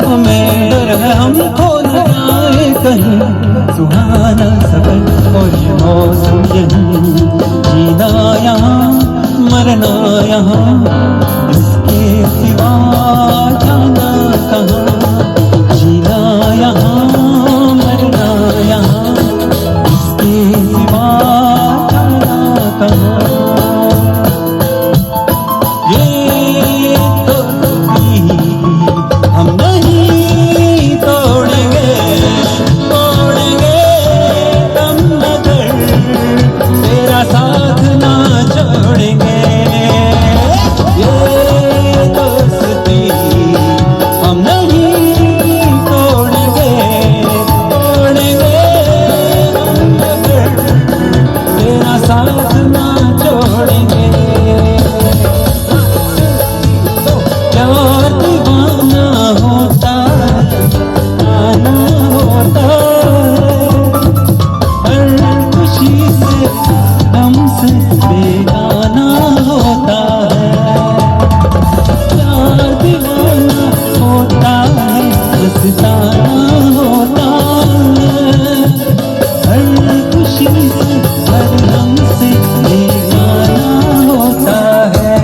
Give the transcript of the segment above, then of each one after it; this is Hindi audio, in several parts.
हमें डर है हम खो न जाए कहीं, सुहाना सफर और ये मौसम यही, जीना यहाँ मरना यहाँ, इसके सिवा जाना कहाँ, जीना यहाँ मरना यहाँ, इसके सिवा जाना कहाँ। ये दोस्ती हम नहीं तोड़ेंगे, तोड़ेंगे हम मगर तेरा साथ ना छोड़ेंगे। ये दोस्ती हम नहीं तोड़ेंगे, तोड़ेंगे हम मगर तेरा साथ ना छोड़ेंगे। प्यार दीवाना होता आना होता, हर खुशी से हमसे बेगाना होता है। प्यार दीवाना होता है, मस्ताना होता है, हर खुशी से हर हमसे बेगाना होता है।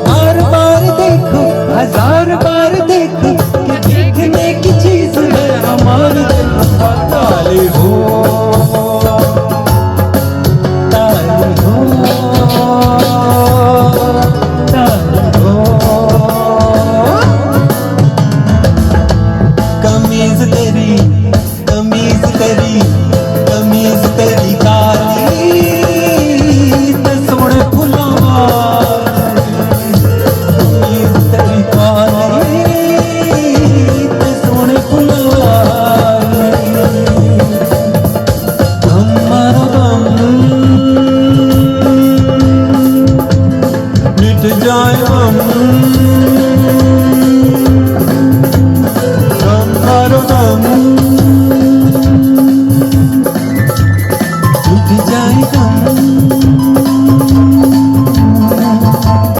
बार बार देखो, हजार बार देखो कि देखने की चीज है हमारे दिल पर। ताले हो, ताले हो, ताले हो। कमीज तेरी, कमीज तेरी, कमीज तेरी काली ते सोने फुल्लां कमीज तेरी काली ते सोने फुल्लां गम मारो गम मिट जाए गम मारो गम